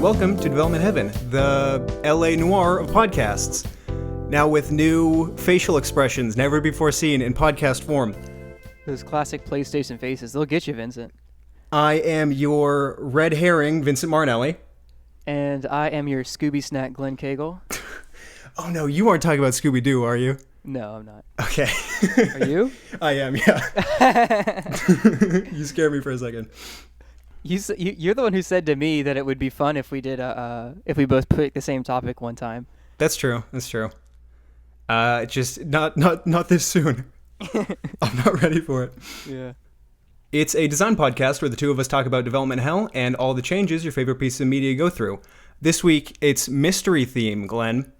welcome to Development Heaven, the LA noir of podcasts. Now with new facial expressions never before seen in podcast form. Those classic PlayStation faces, they'll get you, Vincent. I am your red herring, Vincent Marnelli. And I am your Scooby Snack, Glenn Cagle. Oh no, you aren't talking about Scooby-Doo, are you? No, I'm not. Okay. Are you? I am, yeah. You scared me for a second. You're the one who said to me that it would be fun if we did if we both picked the same topic one time. That's true. That's true. Just not this soon. I'm not ready for it. Yeah. It's a design podcast where the two of us talk about development hell and all the changes your favorite pieces of media go through. This week, it's mystery theme, Glenn.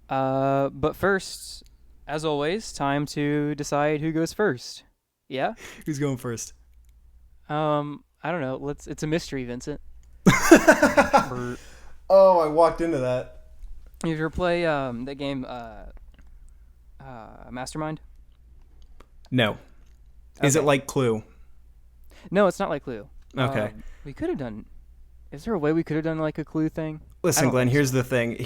But first, as always, time to decide who goes first. Yeah? Who's going first? I don't know. It's a mystery, Vincent. Oh, I walked into that. You ever play that game Mastermind? No. Is it like Clue? No, it's not like Clue. Okay. We could have done... Is there a way we could have done like a Clue thing? Listen, Glenn, here's the thing.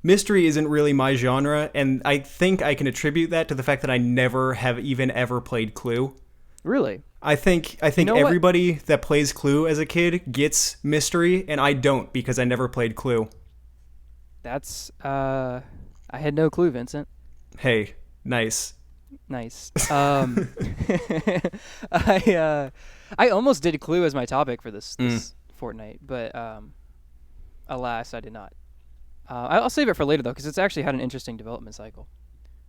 Mystery isn't really my genre, and I think I can attribute that to the fact that I never have even ever played Clue. Really? I think everybody that plays Clue as a kid gets mystery, and I don't because I never played Clue. That's I had no clue, Vincent. Hey, nice. I almost did Clue as my topic for this fortnight, but alas, I did not. I'll save it for later though, because it's actually had an interesting development cycle,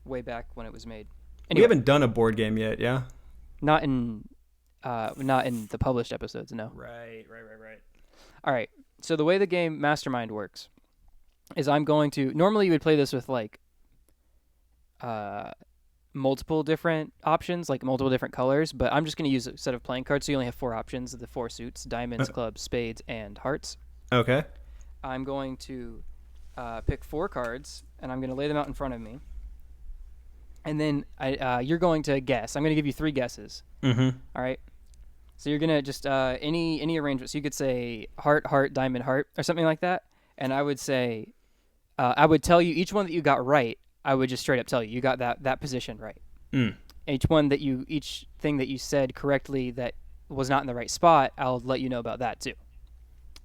way back when it was made. We Anyway, haven't done a board game yet, yeah? Not in the published episodes, no. Right. All right. So the way the game Mastermind works is I'm going to... Normally you would play this with like multiple different options, like multiple different colors, but I'm just going to use a set of playing cards, so you only have 4 options of the 4 suits: diamonds, clubs, spades, and hearts. Okay. I'm going to pick 4 cards, and I'm going to lay them out in front of me. And then you're going to guess. I'm going to give you 3 guesses. Mm-hmm. All right? So you're going to just, any arrangement. So you could say heart, heart, diamond, heart, or something like that. And I would say, I would tell you each one that you got right. I would just straight up tell you, you got that position right. Each thing that you said correctly that was not in the right spot, I'll let you know about that too.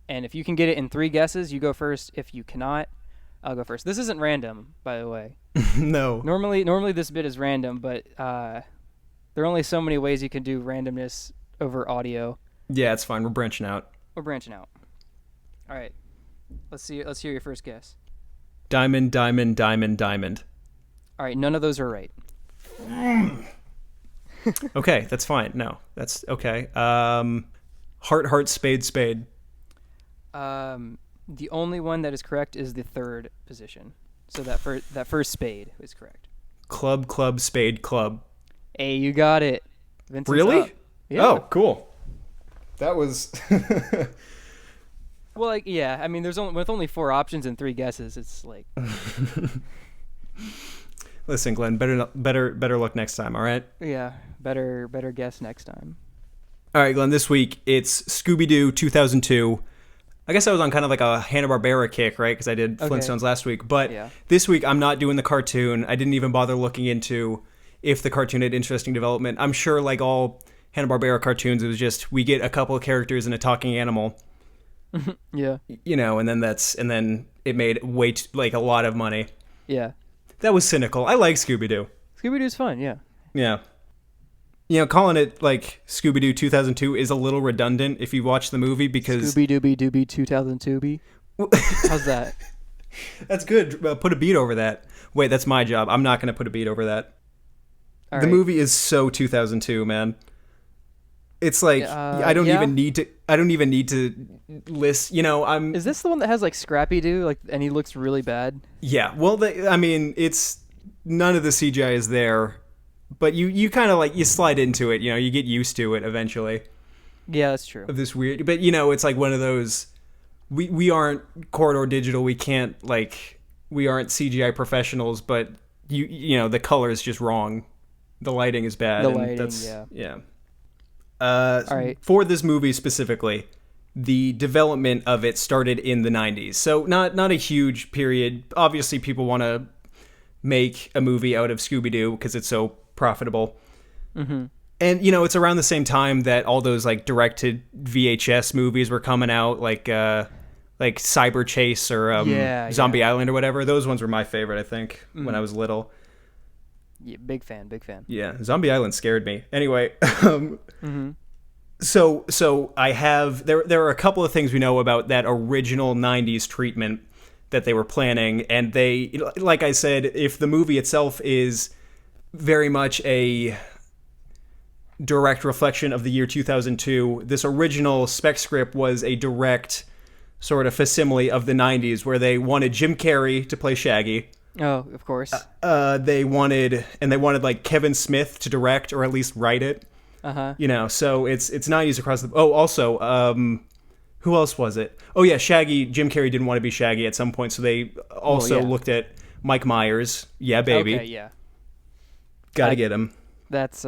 And if you can get it in 3 guesses, you go first. If you cannot, I'll go first. This isn't random, by the way. No. Normally this bit is random, but there are only so many ways you can do randomness over audio. Yeah, it's fine. We're branching out. All right. Let's hear your first guess. Diamond, diamond, diamond, diamond. All right, none of those are right. Okay, that's fine. No, that's okay. Heart, heart, spade, spade. The only one that is correct is the 3rd position. So that first spade is correct. Club, club, spade, club. Hey, you got it. Vincent's really? up. Yeah. Oh, cool. That was... Well, like, yeah. I mean, with only 4 options and 3 guesses, it's like... Listen, Glenn, better luck next time, all right? Yeah, better guess next time. All right, Glenn, this week it's Scooby-Doo 2002. I guess I was on kind of like a Hanna-Barbera kick, right? Because I did Flintstones last week. But This week I'm not doing the cartoon. I didn't even bother looking into if the cartoon had interesting development. I'm sure like all Hanna-Barbera cartoons, it was just we get a couple of characters and a talking animal. Yeah. You know, and then it made like a lot of money. Yeah. That was cynical. I like Scooby-Doo. Scooby-Doo's fun, yeah. Yeah. You know, calling it like Scooby-Doo 2002 is a little redundant if you watch the movie because... Scooby-Dooby-Dooby 2002-B. How's that? That's good. Put a beat over that. Wait, that's my job. I'm not going to put a beat over that. All the right. movie is so 2002, man. It's like I don't even need to list. You know, Is this the one that has like Scrappy-Doo, like, and he looks really bad? Yeah. Well, I mean, it's none of the CGI is there, but you kind of like you slide into it. You know, you get used to it eventually. Yeah, that's true. Of this weird, but you know, it's like one of those. We aren't corridor digital. We can't we aren't CGI professionals, but you know the color is just wrong. The lighting is bad. The lighting, yeah. All right. For this movie specifically, the development of it started in the 90s. So not a huge period. Obviously, people want to make a movie out of Scooby-Doo because it's so profitable. Mm-hmm. And, it's around the same time that all those, like, directed VHS movies were coming out, like Cyber Chase or Zombie Island or whatever. Those ones were my favorite, I think, when I was little. Yeah, big fan. Yeah, Zombie Island scared me. Anyway, so I have... There are a couple of things we know about that original 90s treatment that they were planning, and they, like I said, if the movie itself is very much a direct reflection of the year 2002, this original spec script was a direct sort of facsimile of the 90s, where they wanted Jim Carrey to play Shaggy. Oh, of course. They wanted like Kevin Smith to direct or at least write it. So it's 90s across the... Oh, also, who else was it? Oh yeah, Shaggy. Jim Carrey didn't want to be Shaggy at some point, so they also looked at Mike Myers. Yeah, baby. Okay, yeah. Gotta get him. That's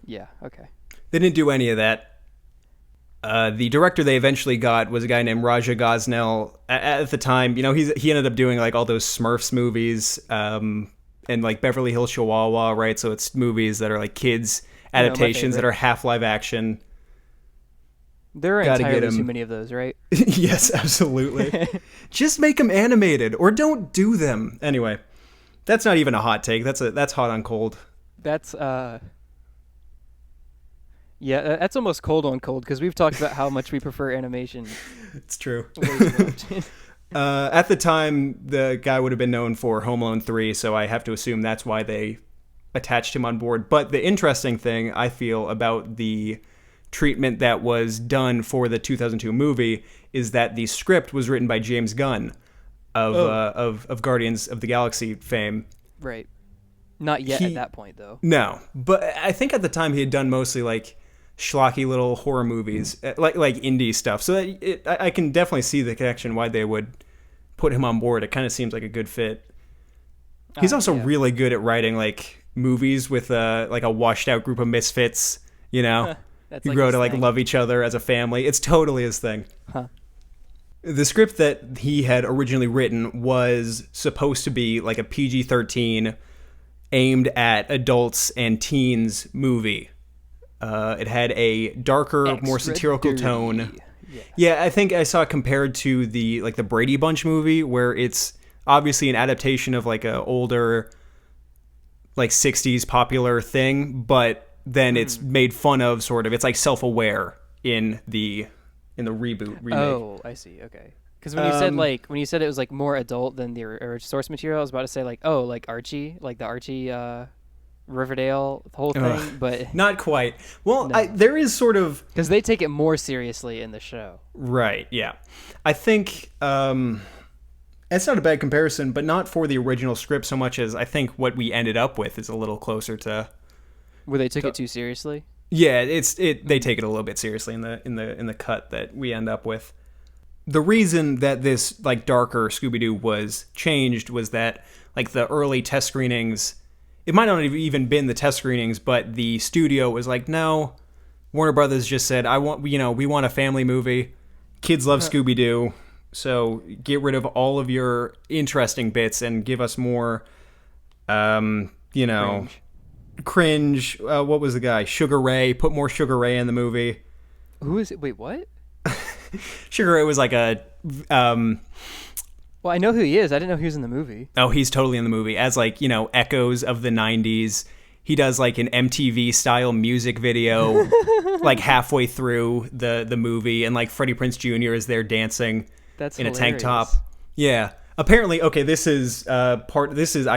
yeah, okay. They didn't do any of that. The director they eventually got was a guy named Raja Gosnell. At the time, he ended up doing like all those Smurfs movies, and like Beverly Hills Chihuahua, right? So it's movies that are like kids adaptations that are half live action. There are entirely too many of those, right? Yes, absolutely. Just make them animated, or don't do them. Anyway, that's not even a hot take. That's hot on cold. That's yeah, that's almost cold on cold, because we've talked about how much we prefer animation. It's true. At the time, the guy would have been known for Home Alone 3, so I have to assume that's why they attached him on board. But the interesting thing I feel about the treatment that was done for the 2002 movie is that the script was written by James Gunn of Guardians of the Galaxy fame. Right. Not yet at that point, though. No, but I think at the time he had done mostly like schlocky little horror movies, like indie stuff. So I can definitely see the connection why they would put him on board. It kind of seems like a good fit. He's also really good at writing like movies with like a washed out group of misfits, That's who like grow to like thing. love each other as a family. It's totally his thing. Huh. The script that he had originally written was supposed to be like a PG-13 aimed at adults and teens movie. It had a darker, more satirical tone. Yeah, I think I saw it compared to the Brady Bunch movie, where it's obviously an adaptation of like a older, like 60s popular thing, but then it's made fun of, sort of. It's like self-aware in the remake. Oh, I see. Okay. Because when you said it was like more adult than the source material, I was about to say like Archie, like the Archie Riverdale whole thing, but not quite. Well, no. There is sort of, because they take it more seriously in the show. Right. Yeah. I think it's not a bad comparison, but not for the original script so much as I think what we ended up with is a little closer to where they took it too seriously. Yeah, they take it a little bit seriously in the cut that we end up with. The reason that this like darker Scooby-Doo was changed was that like the early test screenings, it might not have even been the test screenings, but the studio was like, no, Warner Brothers just said, we want a family movie. Kids love Scooby-Doo, so get rid of all of your interesting bits and give us more, cringe. What was the guy? Sugar Ray. Put more Sugar Ray in the movie. Who is it? Wait, what? Sugar Ray was like a... well, I know who he is. I didn't know he was in the movie. Oh, he's totally in the movie. As like, echoes of the 90s. He does like an MTV-style music video like halfway through the movie. And like Freddie Prinze Jr. is there dancing in a tank top. Yeah. Apparently, okay, this is I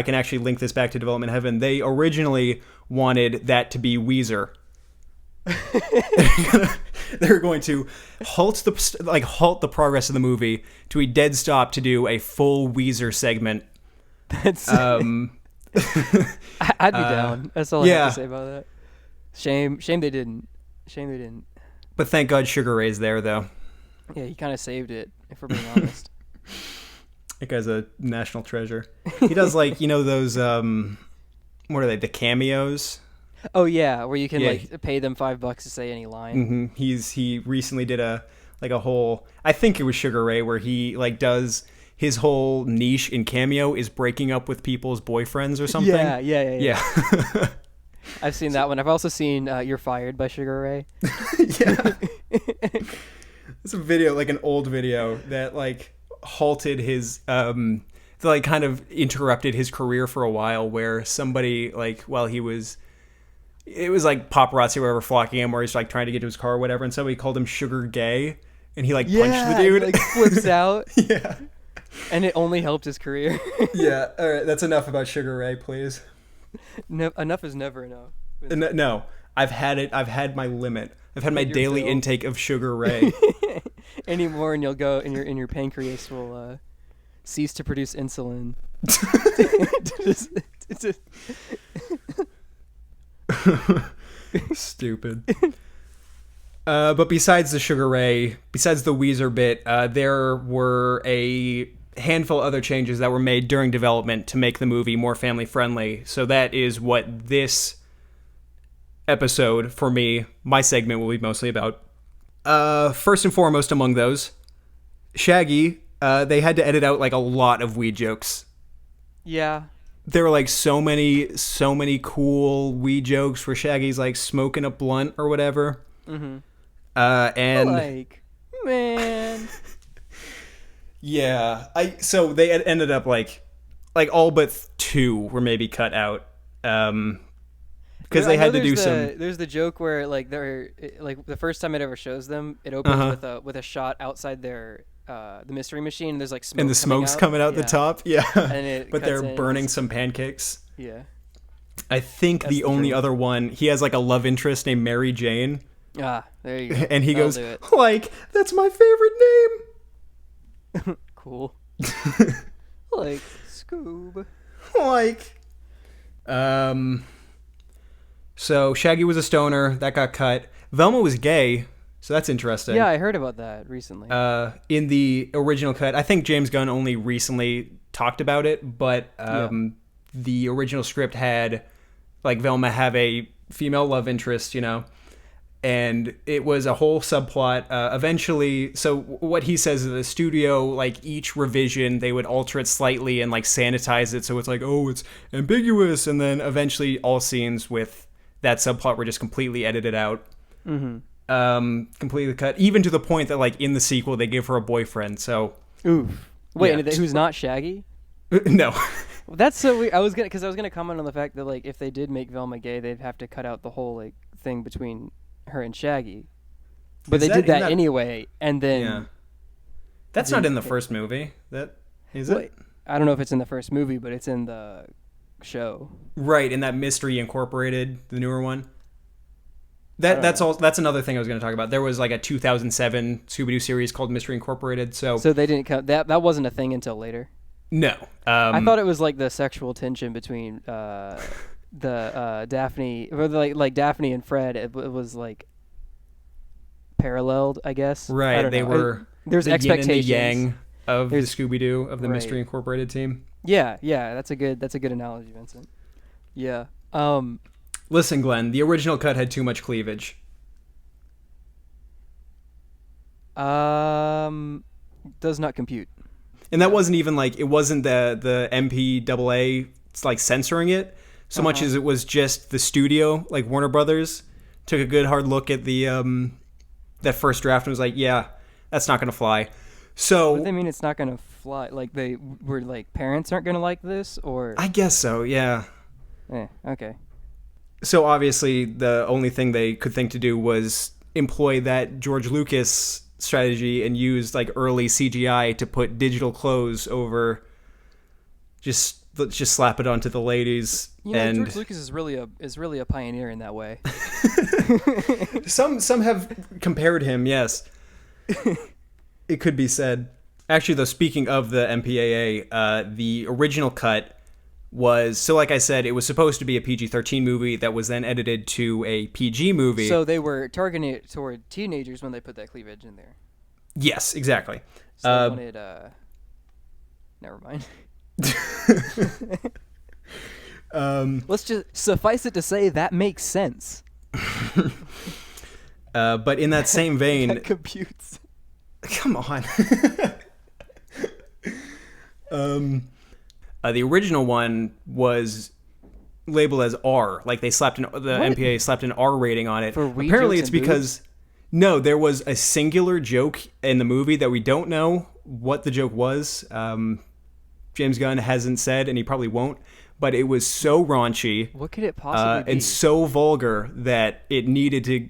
can actually link this back to Development Heaven. They originally wanted that to be Weezer. They're going to halt the progress of the movie to a dead stop to do a full Weezer segment. That's I'd be down. That's all I have to say about that. Shame they didn't. But thank God Sugar Ray's there, though. Yeah, he kind of saved it, if we're being honest. That guy's a national treasure. He does like, those, what are they, the cameos? Oh yeah, where you can like pay them $5 to say any line. He recently did a whole, I think it was Sugar Ray, where he like does his whole niche in Cameo is breaking up with people's boyfriends or something. Yeah. I've seen that one. I've also seen You're Fired by Sugar Ray. Yeah. It's a video, like an old video that like halted his like kind of interrupted his career for a while, where somebody like while he was, it was like paparazzi or whatever flocking him, where he's like trying to get to his car or whatever, and somebody called him Sugar Gay, and he like punched the dude. He, like flips out. Yeah. And it only helped his career. Yeah. All right. That's enough about Sugar Ray, please. No, enough is never enough. No, I've had it. I've had my limit. I've had my daily intake of Sugar Ray. Any more, and you'll go, and your pancreas will cease to produce insulin. Stupid. But besides the Sugar Ray, besides the Weezer bit, there were a handful of other changes that were made during development to make the movie more family friendly. So that is what this episode, for me, my segment will be mostly about. First and foremost among those, Shaggy, they had to edit out like a lot of weed jokes. Yeah. There were like so many cool weed jokes where Shaggy's like smoking a blunt or whatever. Mm-hmm. And like, man. Yeah. So they ended up like all but 2 were maybe cut out. Because they had to do some. There's the joke where like they're like the first time it ever shows them, it opens with a shot outside their the mystery machine. And there's like smoke, and the smoke's coming out the top. Yeah, and but they're burning some pancakes. Yeah, I think the only other one, he has like a love interest named Mary Jane. Ah, there you go. And he goes like, "That's my favorite name." Cool. Like Scoob. Like, So Shaggy was a stoner. That got cut. Velma was gay, so that's interesting. Yeah, I heard about that recently. In the original cut, I think James Gunn only recently talked about it, but the original script had like Velma have a female love interest, you know, and it was a whole subplot. Eventually, so what he says is the studio, like each revision, they would alter it slightly and like sanitize it, so it's like, oh, it's ambiguous, and then eventually all scenes with that subplot were just completely edited out. Completely cut, even to the point that like in the sequel they give her a boyfriend. So oof. Wait, yeah. Who's not Shaggy? No. That's so weird. I was gonna comment on the fact that like if they did make Velma gay, they'd have to cut out the whole like thing between her and Shaggy. But they did that anyway, and then that's not in the first movie. That is it? I don't know if it's in the first movie, but it's in the show. Right, in that Mystery Incorporated, the newer one. That's another thing I was going to talk about. There was like a 2007 Scooby-Doo series called Mystery Incorporated. So they didn't cut that. That wasn't a thing until later. No, I thought it was like the sexual tension between the Daphne, or like Daphne and Fred. It was like paralleled, I guess. Right, they were. There's expectations. Yin and the yang of the Scooby-Doo of the Mystery Incorporated team. Yeah, that's a good analogy, Vincent. Yeah. Listen, Glenn, the original cut had too much cleavage. Does not compute. And that wasn't even like, it wasn't the MPAA like censoring it so much as it was just the studio, like Warner Brothers, took a good hard look at the that first draft and was like, yeah, that's not going to fly. So what do they mean it's not going to fly? Like they were like, parents aren't going to like this, or? I guess so, yeah. Okay. So obviously the only thing they could think to do was employ that George Lucas strategy and use like early CGI to put digital clothes over. Let's just slap it onto the ladies. And George Lucas is really a pioneer in that way. Some have compared him, yes. It could be said. Actually, though, speaking of the MPAA, the original cut was, so like I said, it was supposed to be a PG-13 movie that was then edited to a PG movie. So they were targeting it toward teenagers when they put that cleavage in there. Yes, exactly. So they wanted, never mind. Let's just suffice it to say that makes sense. But in that same vein, that computes. Come on. The original one was labeled as R, like they slapped the MPA slapped an R rating on it. Apparently, it's because there was a singular joke in the movie that we don't know what the joke was. James Gunn hasn't said, and he probably won't. But it was so raunchy. What could it possibly be? And so vulgar that it needed to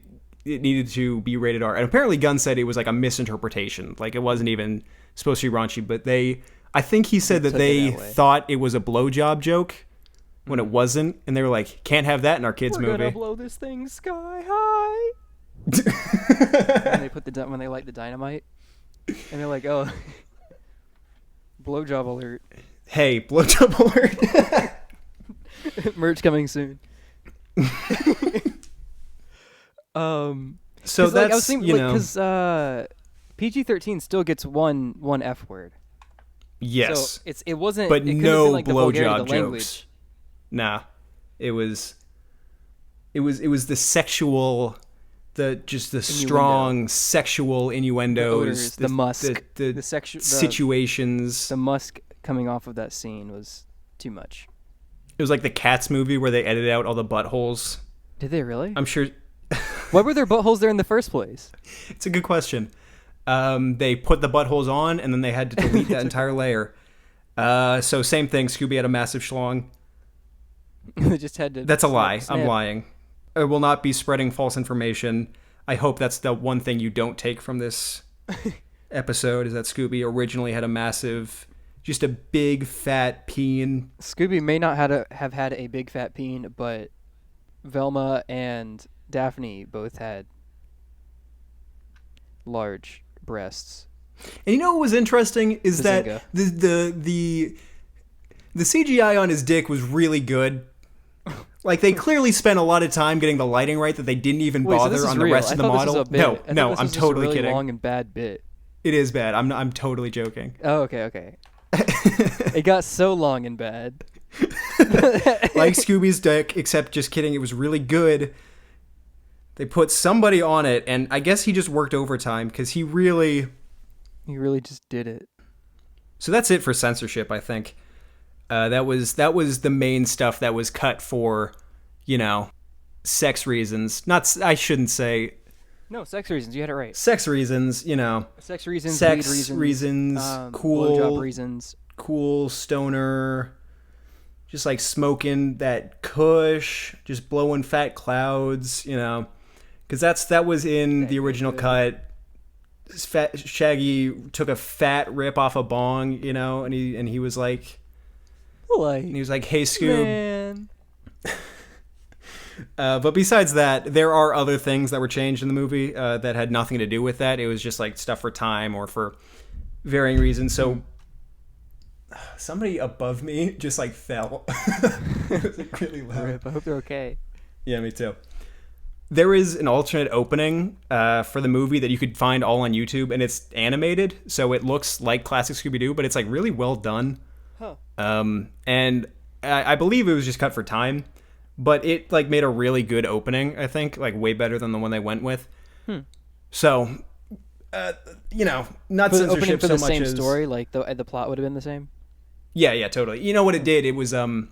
be rated R. And apparently Gunn said it was like a misinterpretation. Like it wasn't even supposed to be raunchy, but I think he said that they thought it was a blowjob joke when it wasn't, and they were like, can't have that in our kids' movie. We're gonna blow this thing sky high. When they light the dynamite, and they're like, oh, blowjob alert. Hey, blowjob alert. Merch coming soon. So that's, I was thinking, because PG-13 still gets one F word. Yes. So it wasn't. But it no like blowjob jokes. Nah, it was the sexual, the strong sexual innuendos, the odors, the musk, the situations. The musk coming off of that scene was too much. It was like the Cats movie where they edited out all the buttholes. Did they really? I'm sure. Why were there buttholes there in the first place? It's a good question. They put the buttholes on, and then they had to delete that entire layer. So same thing. Scooby had a massive schlong. They just had to. That's a lie. Snap. I'm lying. I will not be spreading false information. I hope that's the one thing you don't take from this episode, is that Scooby originally had a massive, just a big fat peen. Scooby may not have had a big fat peen, but Velma and Daphne both had large breasts. And you know what was interesting is that the CGI on his dick was really good. Like, they clearly spent a lot of time getting the lighting right that they didn't even bother on the rest of the model. No, I'm totally kidding. Long and bad bit. It is bad. I'm totally joking. Oh, okay. It got so long and bad. Like Scooby's dick, except just kidding, it was really good. They put somebody on it, and I guess he just worked overtime because he really just did it. So that's it for censorship, I think. That was the main stuff that was cut for, sex reasons. I shouldn't say. No, sex reasons. You had it right. Sex reasons, Sex reasons. Sex reasons. Cool. Blowjob reasons. Cool stoner. Just like smoking that kush, just blowing fat clouds, because that was in the original cut. Shaggy took a fat rip off a bong, and he was like. And he was like, "Hey, Scoob." Man. But besides that, there are other things that were changed in the movie that had nothing to do with that. It was just like stuff for time or for varying reasons. So somebody above me just like fell. It was like really loud. Rip. I hope they're okay. Yeah, me too. There is an alternate opening for the movie that you could find all on YouTube, and it's animated, so it looks like classic Scooby-Doo, but it's like really well done. Huh. And I believe it was just cut for time, but it like made a really good opening, I think, like way better than the one they went with. So, not for censorship for so the much same as story, like the plot would have been the same. Yeah, totally. You know what it did? It was the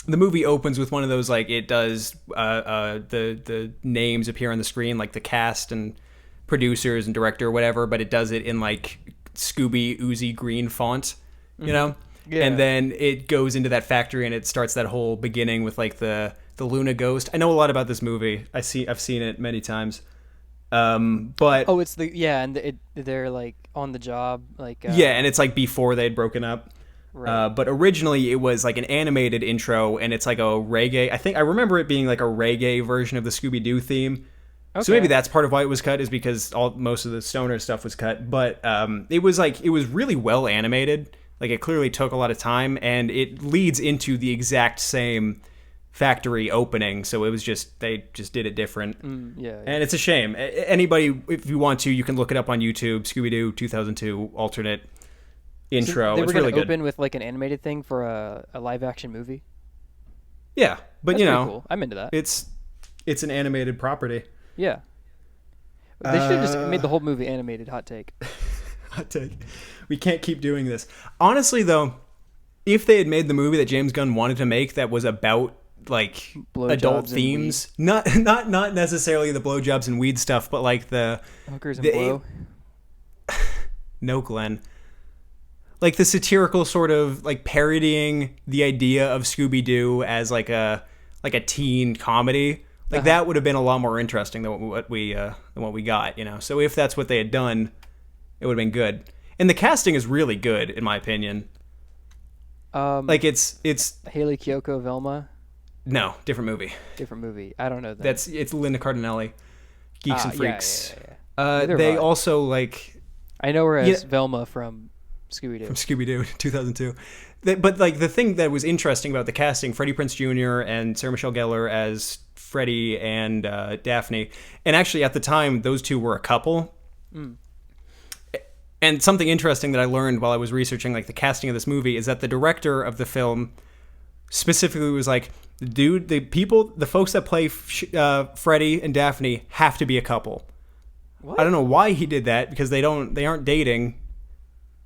movie opens with one of those, like, it does the names appear on the screen, like the cast and producers and director or whatever, but it does it in like Scooby Oozy green font, Yeah. And then it goes into that factory and it starts that whole beginning with like the Luna ghost. I know a lot about this movie. I've seen it many times. But it's they're like on the job, like and it's like before they'd broken up. Right. But originally it was like an animated intro, and it's like a reggae. I remember it being like a reggae version of the Scooby-Doo theme. Okay. So maybe that's part of why it was cut, is because most of the stoner stuff was cut. But it was really well animated. Like, it clearly took a lot of time, and it leads into the exact same factory opening. So it was they just did it different. Yeah. And it's a shame. Anybody, if you want to, you can look it up on YouTube. Scooby-Doo 2002 alternate intro. So they were it's really good. Open with like an animated thing for a live action movie. Yeah, but That's pretty cool. I'm into that. It's an animated property. Yeah. They should have just made the whole movie animated. Hot take. Hot take. We can't keep doing this. Honestly, though, if they had made the movie that James Gunn wanted to make that was about like adult themes, not necessarily the blowjobs and weed stuff, but like the hookers and blow. No, Glenn. Like the satirical sort of like parodying the idea of Scooby-Doo as like a teen comedy. Like that would have been a lot more interesting than what we got, you know. So if that's what they had done, it would have been good. And the casting is really good, in my opinion. Like it's Haley Kiyoko Velma. No, different movie. Different movie. I don't know that. It's Linda Cardinelli. Geeks and Freaks. Yeah. They also like. I know her as Velma from Scooby-Doo. From Scooby-Doo, 2002. But like the thing that was interesting about the casting, Freddie Prinze Jr. and Sarah Michelle Gellar as Freddie and Daphne, and actually at the time those two were a couple. And something interesting that I learned while I was researching like the casting of this movie is that the director of the film specifically was like, dude, the folks that play Freddie and Daphne have to be a couple. What? I don't know why he did that, because they aren't dating.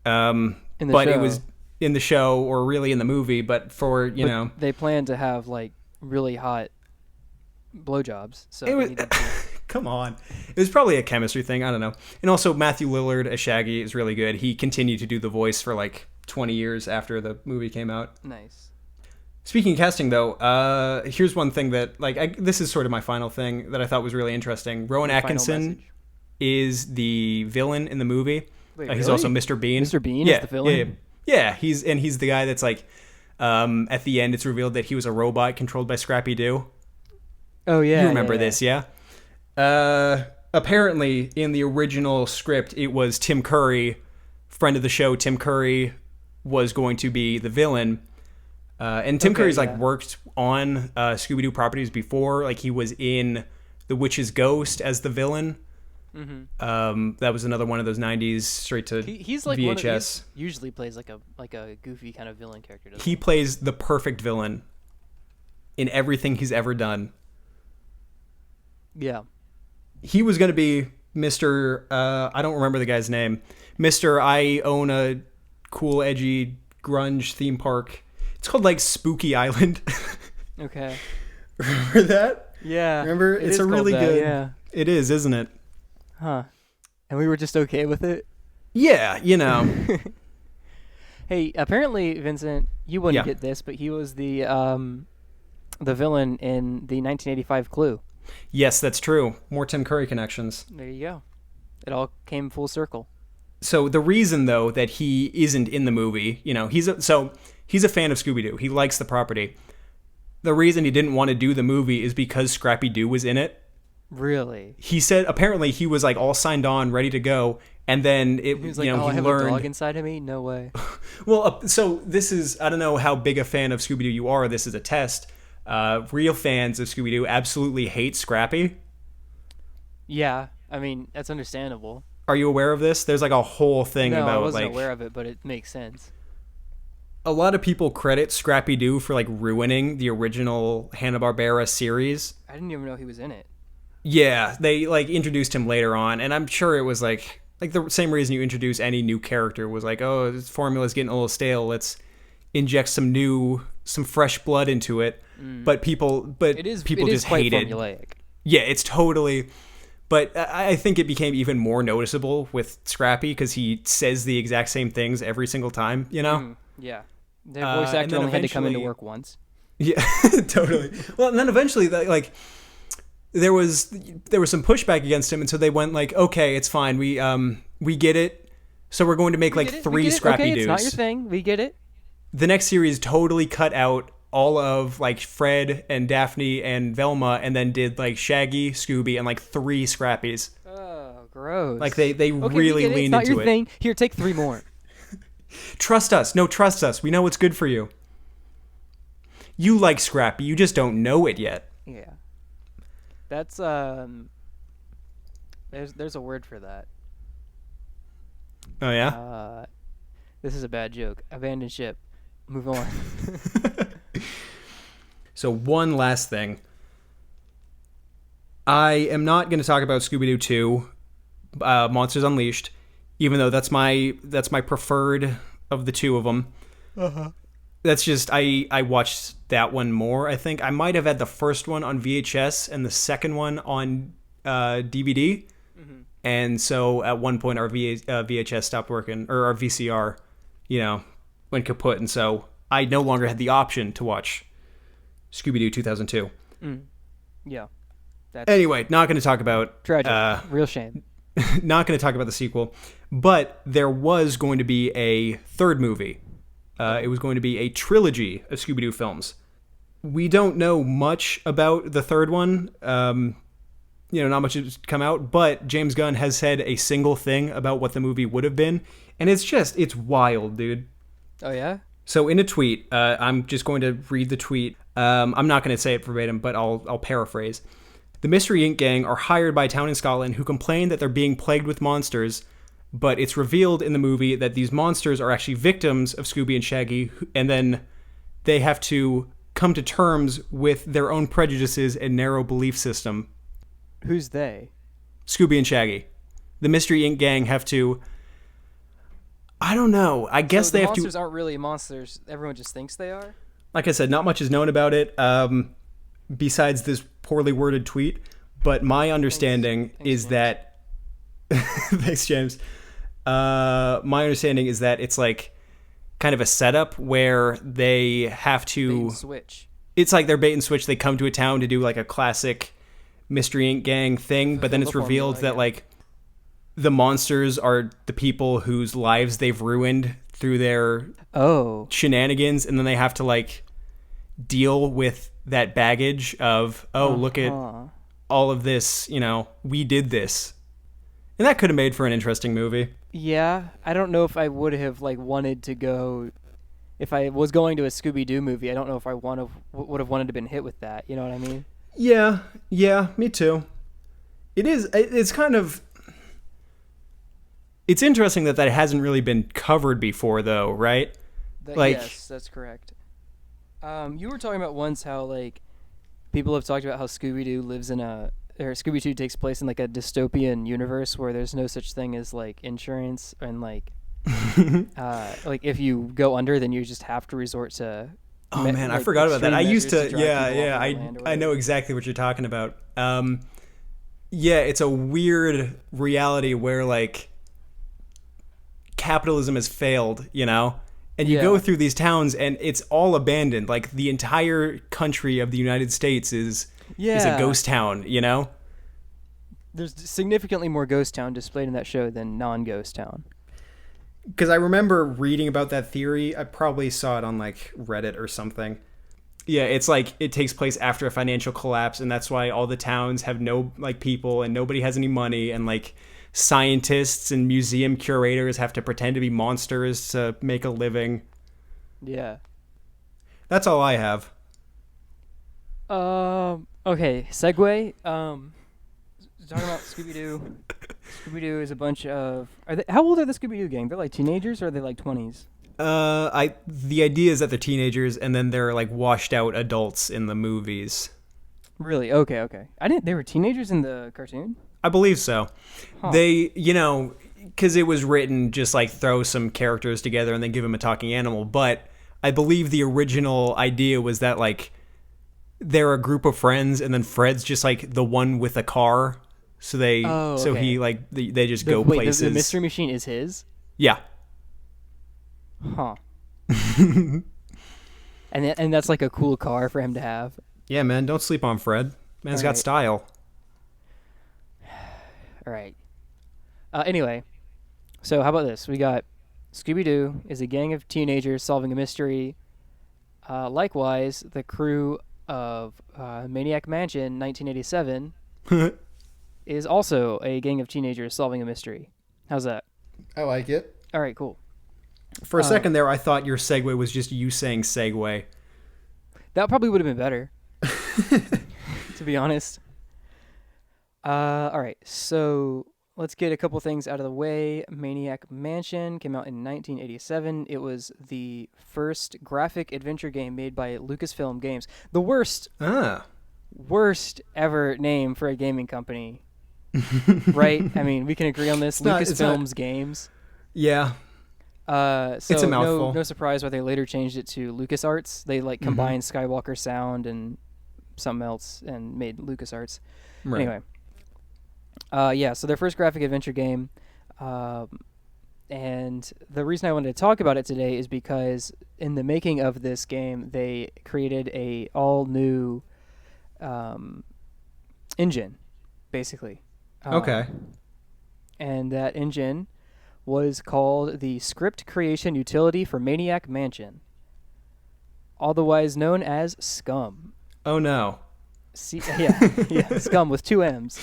But it was in the show or really in the movie, but you know, they plan to have like really hot blowjobs. So it was, come on, it was probably a chemistry thing. I don't know. And also Matthew Lillard as Shaggy is really good. He continued to do the voice for like 20 years after the movie came out. Nice. Speaking of casting, though, here's one thing that this is sort of my final thing that I thought was really interesting. Rowan Atkinson is the villain in the movie. Wait, he's really? also Mr. Bean. Mr. Bean is the villain? Yeah. He's the guy that's like, at the end, it's revealed that he was a robot controlled by Scrappy-Doo. Oh, yeah. You remember this, yeah? Apparently, in the original script, it was Tim Curry, friend of the show, Tim Curry, was going to be the villain. And Tim Curry's like worked on Scooby-Doo properties before. Like he was in The Witch's Ghost as the villain. Mm-hmm. That was another one of those 90s straight to he's like VHS. He usually plays like a goofy kind of villain character. He plays the perfect villain in everything he's ever done. Yeah. He was going to be Mr. I don't remember the guy's name. Mr. I own a cool, edgy grunge theme park. It's called like Spooky Island. Okay. Remember that? Yeah. Remember? It's a really good. Yeah. It is, isn't it? Huh. And we were just okay with it? Yeah, you know. Hey, apparently, Vincent, you wouldn't get this, but he was the villain in the 1985 Clue. Yes, that's true. More Tim Curry connections. There you go. It all came full circle. So the reason, though, that he isn't in the movie, you know, he's a fan of Scooby-Doo. He likes the property. The reason he didn't want to do the movie is because Scrappy-Doo was in it. Really? He said apparently he was like all signed on, ready to go, and then he was like, I have learned a dog inside of me. No way. Well, so this is, I don't know how big a fan of Scooby-Doo you are. This is a test. Real fans of Scooby-Doo absolutely hate Scrappy. Yeah, I mean that's understandable. Are you aware of this? There's like a whole thing about I wasn't like aware of it, but it makes sense. A lot of people credit Scrappy-Doo for like ruining the original Hanna-Barbera series. I didn't even know he was in it. Yeah, they like introduced him later on, and I'm sure it was like the same reason you introduce any new character was like, oh, this formula's getting a little stale. Let's inject some fresh blood into it. But people just hate it. Formulaic. Yeah, it's totally. But I think it became even more noticeable with Scrappy because he says the exact same things every single time. You know? Yeah, the voice actor only had to come into work once. Yeah, totally. Well, and then eventually, like. There was some pushback against him, and so they went like, okay, it's fine. We get it. So we're going to make like 3 Scrappy-Doos. Okay, it's not your thing. We get it. The next series totally cut out all of like Fred and Daphne and Velma, and then did like Shaggy, Scooby, and like 3 Scrappies. Oh, gross. Like they really leaned into it. It's not your thing. Here, take 3 more. Trust us. No, trust us. We know what's good for you. You like Scrappy. You just don't know it yet. Yeah. That's there's a word for that. Oh yeah? This is a bad joke. Abandoned ship. Move on. So one last thing. I am not going to talk about Scooby-Doo 2, Monsters Unleashed, even though that's my preferred of the two of them. That's just, I watched that one more, I think. I might have had the first one on VHS and the second one on DVD. And so at one point our VHS stopped working, or our VCR, went kaput. And so I no longer had the option to watch Scooby-Doo 2002. Yeah. Anyway, not going to talk about... Tragic. Real shame. Not going to talk about the sequel. But there was going to be a third movie. It was going to be a trilogy of Scooby-Doo films. We don't know much about the third one. Not much has come out. But James Gunn has said a single thing about what the movie would have been. And it's wild, dude. Oh, yeah? So in a tweet, I'm just going to read the tweet. I'm not going to say it verbatim, but I'll paraphrase. The Mystery Inc. gang are hired by a town in Scotland who complain that they're being plagued with monsters, but it's revealed in the movie that these monsters are actually victims of Scooby and Shaggy, and then they have to come to terms with their own prejudices and narrow belief system. Who's they? Scooby and Shaggy. The Mystery Inc. gang have to... I don't know. I guess they have to... monsters aren't really monsters. Everyone just thinks they are? Like I said, not much is known about it. Besides this poorly worded tweet, but my understanding is that thanks, James. My understanding is that it's like kind of a setup where they have to bait and switch. It's like they're bait and switch. They come to a town to do like a classic Mystery Inc. gang thing, but then it's revealed that like the monsters are the people whose lives they've ruined through their shenanigans, and then they have to like deal with that baggage of look at all of this, we did this. And that could have made for an interesting movie. Yeah, I don't know if I would have wanted to go. If I was going to a Scooby-Doo movie, I don't know if I would have wanted to been hit with that. You know what I mean? Yeah, me too. It's kind of... It's interesting that hasn't really been covered before, though, right? Yes, that's correct. You were talking about once how people have talked about how Scooby-Doo Scooby-Doo takes place in a dystopian universe where there's no such thing as insurance and if you go under, then you just have to resort to. Oh man, I forgot about that. I used to. I know exactly what you're talking about. It's a weird reality where capitalism has failed, And you go through these towns and it's all abandoned. The entire country of the United States is a ghost town, There's significantly more ghost town displayed in that show than non-ghost town. Because I remember reading about that theory. I probably saw it on Reddit or something. Yeah, it's it takes place after a financial collapse, and that's why all the towns have no people and nobody has any money, and scientists and museum curators have to pretend to be monsters to make a living. Yeah. That's all I have. Okay, segue. Talking about Scooby-Doo. Scooby-Doo is a bunch of... how old are the Scooby-Doo gang? They're teenagers, or are they 20s? The idea is that they're teenagers, and then they're washed out adults in the movies. Really? Okay. They were teenagers in the cartoon? I believe so. Huh. They, because it was written just throw some characters together and then give them a talking animal. But I believe the original idea was that they're a group of friends, and then Fred's just the one with a car. So they, so he they just go places. The mystery machine is his? Yeah. Huh. and that's a cool car for him to have. Yeah, man. Don't sleep on Fred. Man's got style. All right. Anyway, so how about this? We got Scooby-Doo is a gang of teenagers solving a mystery. Likewise, the crew of Maniac Mansion 1987 is also a gang of teenagers solving a mystery. How's that? I like it. All right, cool. For a second there, I thought your segue was just you saying segue. That probably would have been better, to be honest. All right, so let's get a couple things out of the way. Maniac Mansion came out in 1987. It was the first graphic adventure game made by Lucasfilm Games. The worst ever name for a gaming company. Right? I mean, we can agree on this. Lucasfilm's Games. Yeah. So it's a mouthful. No surprise why they later changed it to LucasArts. They combined Skywalker Sound and something else and made LucasArts. Right. Anyway. So their first graphic adventure game, and the reason I wanted to talk about it today is because in the making of this game, they created a all new engine, basically. Okay. And that engine was called the Script Creation Utility for Maniac Mansion, otherwise known as SCUM. Oh no. SCUM with 2 M's.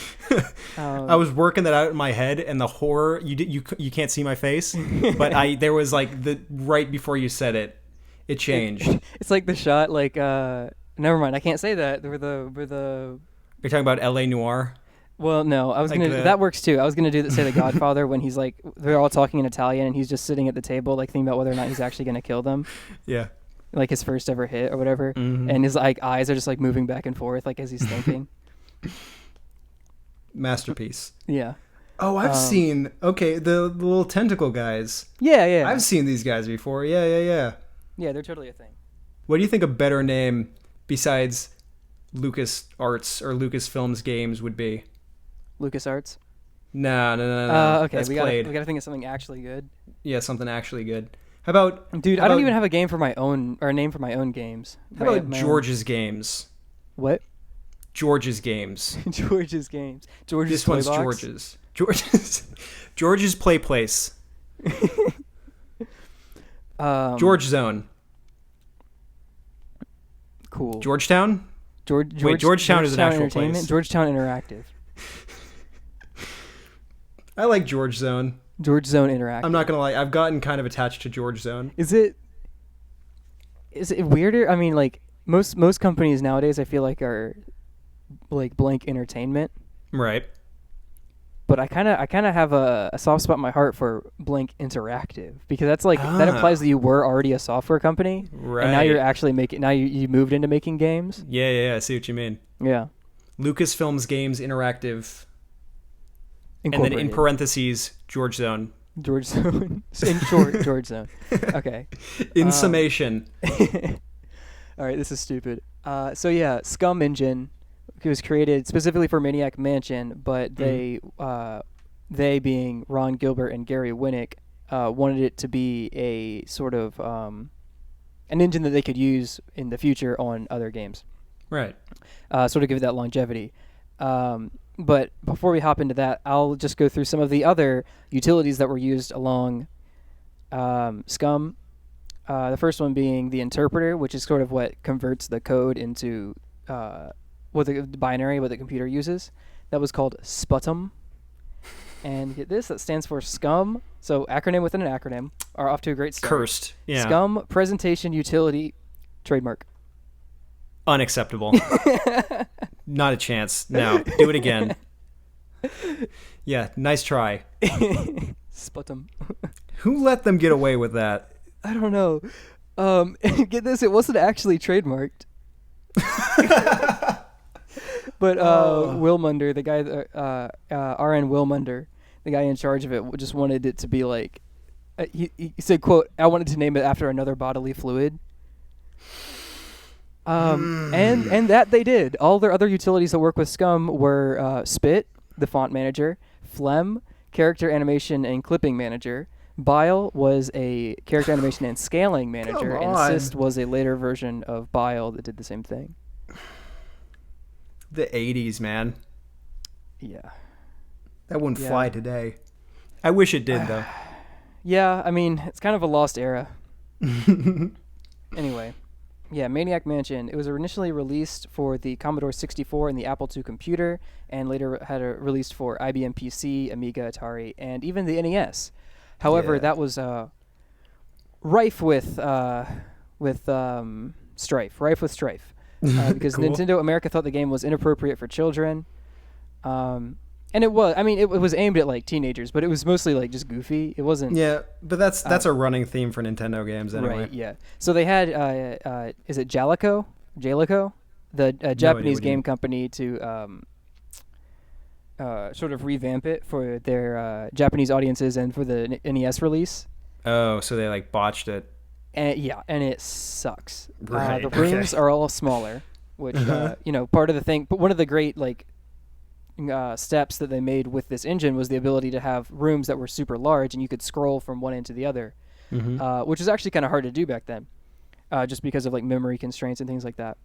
I was working that out in my head, and the horror, you can't see my face, but there was like right before you said it changed. It's like the shot, like never mind, I can't say that. We're the. You're talking about L.A. Noire. Well, no, I was like that works too. I was gonna say The Godfather when he's like they're all talking in Italian and he's just sitting at the table like thinking about whether or not he's actually gonna kill them. Yeah. Like his first ever hit or whatever, and his like eyes are just like moving back and forth like as he's thinking. Masterpiece. Yeah. Oh, I've seen the little tentacle guys. Yeah. I've seen these guys before. Yeah. Yeah, they're totally a thing. What do you think a better name besides LucasArts or Lucasfilms Games would be? LucasArts? No. Okay, That's we played. gotta think of something actually good. Yeah, something actually good. How about... Dude, I don't even have a game for my own, or a name for my own games. How about George's Games? What? George's Games. George's Games. George's This one's Playbox? George's. George's Play Place. Georgezone. Cool. Georgetown? Georgetown is an actual place. Georgetown Interactive. I like Georgezone. Georgezone Interactive. I'm not gonna lie, I've gotten kind of attached to Georgezone. Is it weirder? I mean, like most companies nowadays, I feel like are like Blank Entertainment. Right. But I kind of have a soft spot in my heart for Blank Interactive because that's like that implies that you were already a software company, right? And now you're actually making. Now you moved into making games. Yeah. I see what you mean. Yeah. Lucasfilms Games Interactive. And then in parentheses, Georgezone. Georgezone. In short, Georgezone. Okay. In summation. All right, this is stupid. So yeah, SCUM engine. It was created specifically for Maniac Mansion, but they being Ron Gilbert and Gary Winnick, wanted it to be a sort of an engine that they could use in the future on other games. Right. Sort of give it that longevity. But before we hop into that, I'll just go through some of the other utilities that were used along SCUM. The first one being the interpreter, which is sort of what converts the code into what the binary, what the computer uses. That was called SPUTM. And get this, that stands for SCUM. So acronym within an acronym are off to a great start. Cursed. Yeah. SCUM Presentation Utility Trademark. Unacceptable. Not a chance. No. Do it again. Yeah, nice try. SPUTM. Who let them get away with that? I don't know. Get this, it wasn't actually trademarked. But Wilmunder, the guy, R.N. Wilmunder, the guy in charge of it, just wanted it to be like, he said, quote, "I wanted to name it after another bodily fluid." And that they did. All their other utilities that work with SCUM were Spit, the font manager, Phlegm, character animation and clipping manager, Bile was a character animation and scaling manager, and Assist was a later version of Bile that did the same thing. The 80s, man. Yeah. That wouldn't fly today. I wish it did, though. Yeah, I mean, it's kind of a lost era. Anyway. Yeah, Maniac Mansion. It was initially released for the Commodore 64 and the Apple II computer, and later had a released for IBM PC, Amiga, Atari, and even the NES. However, that was rife with strife. Because cool. Nintendo America thought the game was inappropriate for children. And it was, I mean, it was aimed at like teenagers, but it was mostly like just goofy. It wasn't. Yeah, but that's a running theme for Nintendo games anyway. Right. Yeah. So they had, is it Jalico, the Japanese game company, to sort of revamp it for their Japanese audiences and for the NES release. Oh, so they like botched it. And and it sucks. Right. The rooms are all smaller, which part of the thing. But one of the great like steps that they made with this engine was the ability to have rooms that were super large and you could scroll from one end to the other, which was actually kind of hard to do back then, just because of like memory constraints and things like that.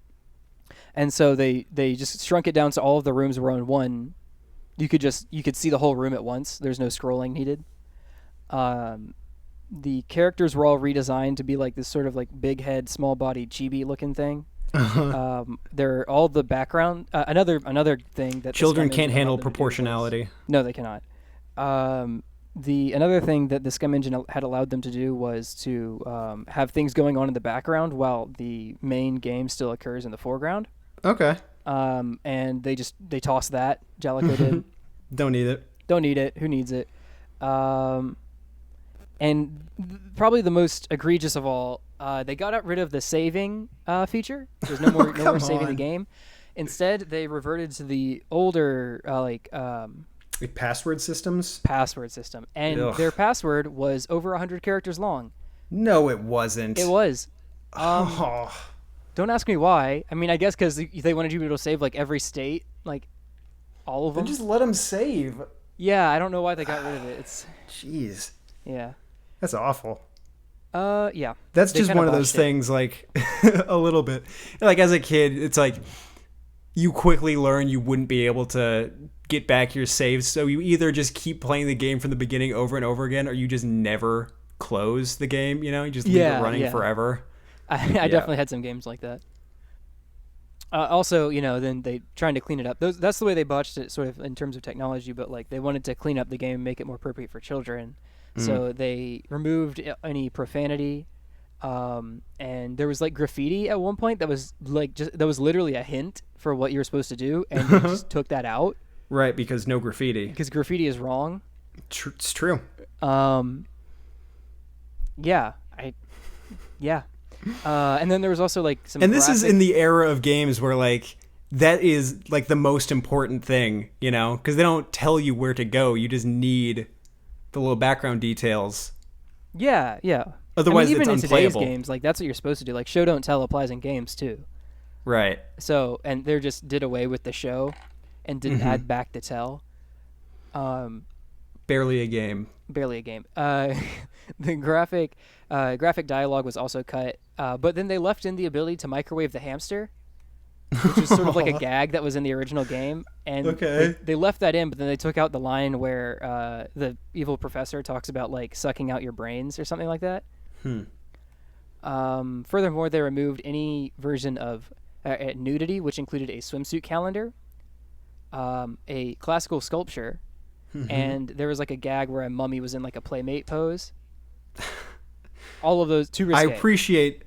And so they just shrunk it down so all of the rooms were on one. You could see the whole room at once. There's no scrolling needed. The characters were all redesigned to be like this sort of like big head, small body, chibi looking thing. They're all the background. Another thing that children can't handle proportionality. No, they cannot. Another thing that the SCUMM engine had allowed them to do was to have things going on in the background while the main game still occurs in the foreground. Okay. And they tossed that. Jalico did. Don't need it. Don't need it. Who needs it? And probably the most egregious of all, they got rid of the saving feature. There's no more saving the game. Instead, they reverted to the older password systems. Password system, and their password was over 100 characters long. No, it wasn't. It was. Don't ask me why. I mean, I guess because they wanted you to be able to save like every state, like all of them. Then just let them save. Yeah, I don't know why they got rid of it. It's jeez. Yeah. That's awful. Yeah. That's just one of those things, like, a little bit. Like, as a kid, it's like, you quickly learn you wouldn't be able to get back your saves, so you either just keep playing the game from the beginning over and over again, or you just never close the game, you know? You just leave it running forever. I definitely had some games like that. Also, then they trying to clean it up. That's the way they botched it, sort of, in terms of technology, but, like, they wanted to clean up the game and make it more appropriate for children. So they removed any profanity, and there was like graffiti at one point that was like that was literally a hint for what you're supposed to do, and they just took that out. Right, because no graffiti. Because graffiti is wrong. It's true. Yeah. And then there was also like some. And this is in the era of games where like that is like the most important thing, because they don't tell you where to go. You just need the little background details. Yeah. Otherwise, even it's in unplayable. Today's games, like that's what you're supposed to do. Like show don't tell applies in games too. Right. So, and they just did away with the show, and didn't add back the tell. Barely a game. The graphic dialogue was also cut, but then they left in the ability to microwave the hamster, which is sort of like a gag that was in the original game. And they left that in, but then they took out the line where the evil professor talks about like sucking out your brains or something like that. Furthermore, they removed any version of nudity, which included a swimsuit calendar, a classical sculpture, and there was like a gag where a mummy was in like a playmate pose. All of those too risque.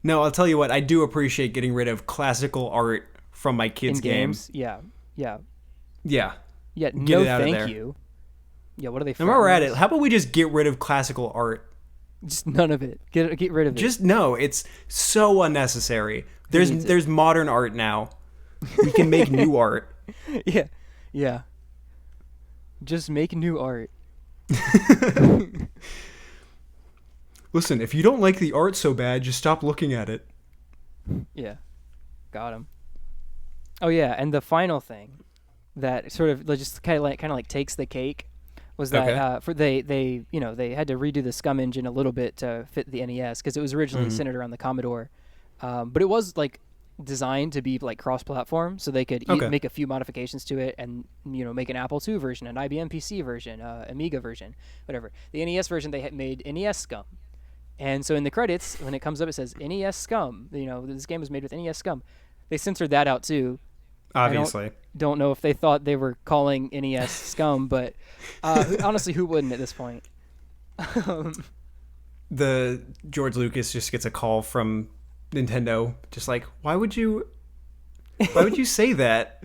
I'll tell you what, I do appreciate getting rid of classical art from my kids' games. Yeah. Yeah. No, thank you. Yeah, what are they? And while we're at it, how about we just get rid of classical art? Just none of it. Get rid of it. Just no, it's so unnecessary. There's modern art now. We can make new art. Yeah. Just make new art. Listen, if you don't like the art so bad, just stop looking at it. Yeah. Got him. Oh yeah, and the final thing that sort of just kind of like takes the cake was that they had to redo the SCUMM engine a little bit to fit the NES because it was originally centered around the Commodore, but it was like designed to be like cross-platform, so they could make a few modifications to it and make an Apple II version, an IBM PC version, Amiga version, whatever. The NES version they had made NES SCUMM, and so in the credits when it comes up it says NES SCUMM. This game was made with NES SCUMM. They censored that out too. Obviously. Don't know if they thought they were calling NES scum, but honestly, who wouldn't at this point? The George Lucas just gets a call from Nintendo, just like, why would you say that?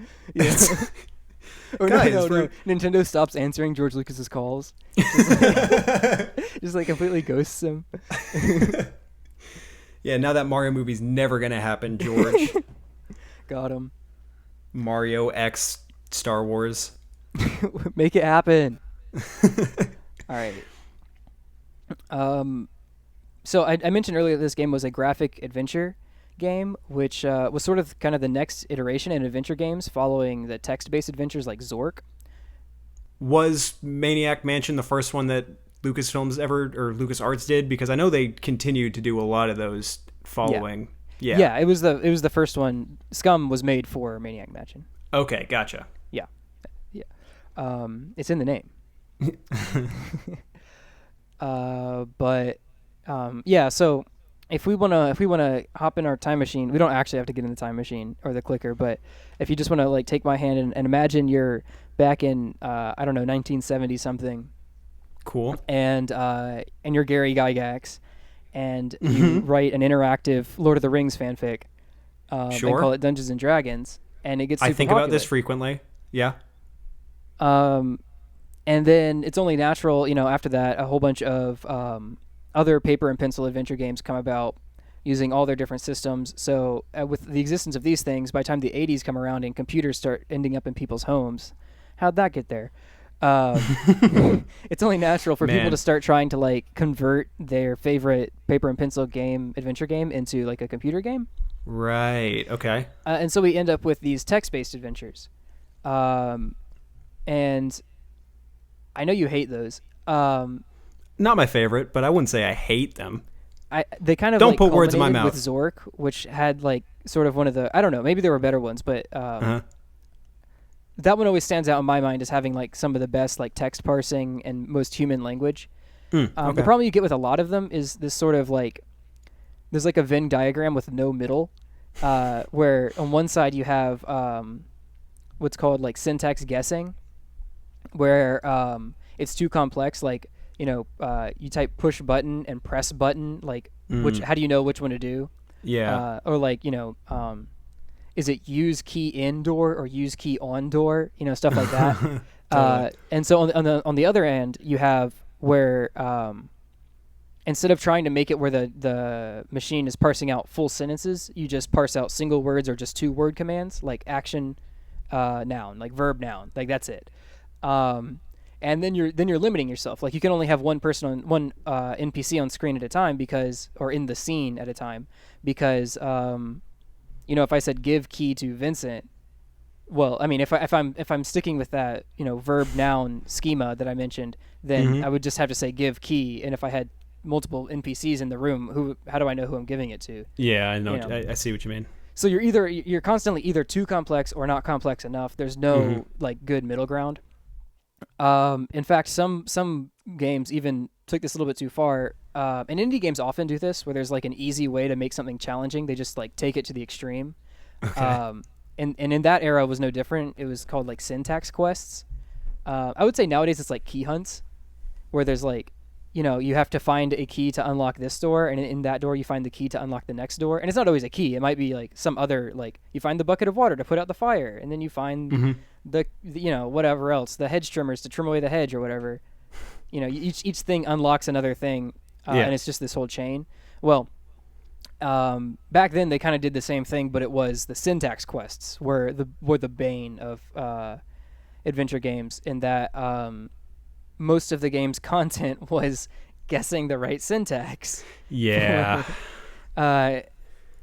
Or Guys, no. Nintendo stops answering George Lucas's calls. Just like completely ghosts him. Yeah, now that Mario movie's never gonna happen, George. Got him. Mario X Star Wars. Make it happen. All right. So I mentioned earlier that this game was a graphic adventure game, which was sort of kind of the next iteration in adventure games following the text-based adventures like Zork. Was Maniac Mansion the first one that LucasFilms or LucasArts did? Because I know they continued to do a lot of those following. Yeah, it was the first one. Scum was made for Maniac Mansion. Okay, gotcha. Yeah. It's in the name. So if we wanna hop in our time machine, we don't actually have to get in the time machine or the clicker, but if you just wanna like take my hand and imagine you're back in 1970 something. Cool. And you're Gary Gygax, and you write an interactive Lord of the Rings fanfic. Sure. And call it Dungeons and Dragons, and it gets super I think popular. about this frequently. Yeah. And then it's only natural, after that, a whole bunch of other paper and pencil adventure games come about using all their different systems. So with the existence of these things, by the time the 80s come around and computers start ending up in people's homes, how'd that get there? It's only natural for people to start trying to like convert their favorite paper and pencil adventure game into like a computer game. Right. Okay. And so we end up with these text-based adventures. And I know you hate those. Not my favorite, but I wouldn't say I hate them. They kind of don't put words in my mouth. With Zork, which had like sort of one of the, I don't know, maybe there were better ones, but that one always stands out in my mind as having like some of the best like text parsing and most human language. Okay. The problem you get with a lot of them is this sort of like, there's like a Venn diagram with no middle, where on one side you have what's called like syntax guessing, where it's too complex. Like, you type push button and press button, like how do you know which one to do? Yeah. Or like, is it use key in door or use key on door? Stuff like that. Totally. And so on the other end, you have where instead of trying to make it where the machine is parsing out full sentences, you just parse out single words or just 2-word commands, like action, noun, like verb, noun, like that's it. And then you're limiting yourself. Like you can only have one NPC on screen at a time or in the scene at a time, because if I said give key to Vincent, well, I mean, if I'm sticking with that, verb noun schema that I mentioned, then I would just have to say give key. And if I had multiple NPCs in the room, how do I know who I'm giving it to? Yeah, I know. I see what you mean. So you're constantly either too complex or not complex enough. There's no like good middle ground. In fact, some games even took this a little bit too far. And indie games often do this, where there's like an easy way to make something challenging. They just like take it to the extreme. Okay. And in that era was no different. It was called like syntax quests. I would say nowadays it's like key hunts, where there's like, you have to find a key to unlock this door, and in that door you find the key to unlock the next door. And it's not always a key. It might be like some other, like you find the bucket of water to put out the fire, and then you find the whatever else, the hedge trimmers to trim away the hedge or whatever. Each thing unlocks another thing, and it's just this whole chain. Well, back then they kind of did the same thing, but it was the syntax quests were the bane of adventure games, in that most of the game's content was guessing the right syntax. Yeah.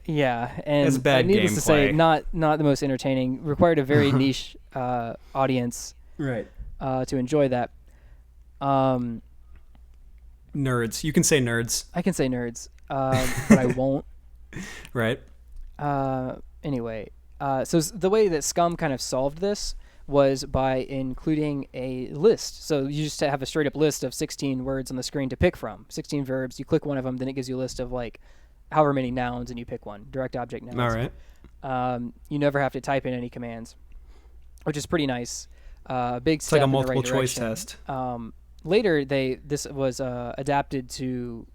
Yeah, and it's bad needless to say, gameplay. not the most entertaining. Required a very niche audience, right, to enjoy that. Nerds. You can say nerds. I can say nerds, but I won't. Right. Anyway, so the way that Scum kind of solved this was by including a list. So you just have a straight up list of 16 words on the screen to pick from. 16 verbs. You click one of them, then it gives you a list of like however many nouns, and you pick one. Direct object nouns. All right. You never have to type in any commands, which is pretty nice. Big it's step like a in multiple the right choice direction. test. Later, this was adapted to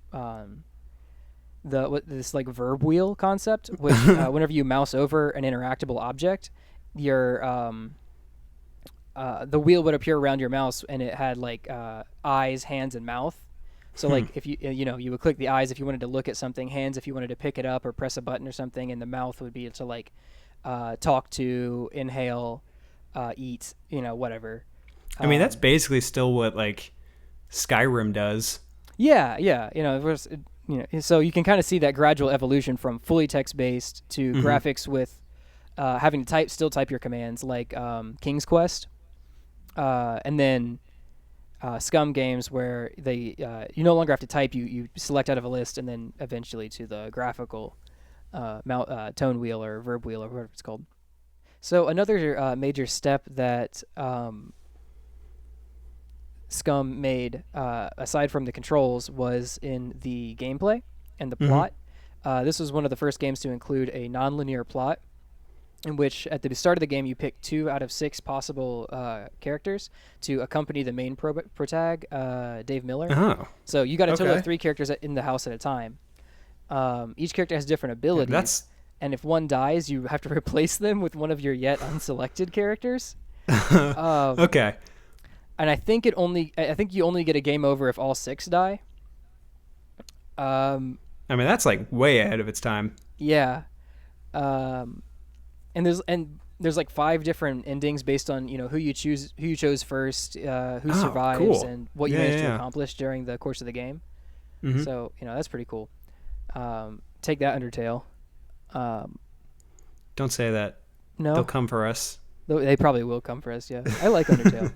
this like verb wheel concept, which whenever you mouse over an interactable object, the wheel would appear around your mouse, and it had like eyes, hands, and mouth. So like if you would click the eyes if you wanted to look at something, hands if you wanted to pick it up or press a button or something, and the mouth would be to like talk to, inhale, eat, whatever. I mean, that's basically still what like Skyrim does. Yeah. So you can kind of see that gradual evolution from fully text-based to graphics with having to still type your commands, like King's Quest, and then Scum games where they you no longer have to type. You select out of a list, and then eventually to the graphical tone wheel or verb wheel or whatever it's called. So another major step that Scum made, aside from the controls, was in the gameplay and the plot. This was one of the first games to include a non-linear plot, in which at the start of the game you pick 2 out of 6 possible characters to accompany the main protag, Dave Miller. Oh. So you got a total of 3 characters in the house at a time. Each character has different abilities, and if one dies, you have to replace them with one of your yet unselected characters. Okay. And I think you only get a game over if all 6 die. I mean, that's like way ahead of its time. Yeah. And there's like 5 different endings based on who you chose first, who survives, and what you managed to accomplish during the course of the game. So that's pretty cool. Take that, Undertale. Don't say that. No, they'll come for us. They probably will come for us. Yeah, I like Undertale.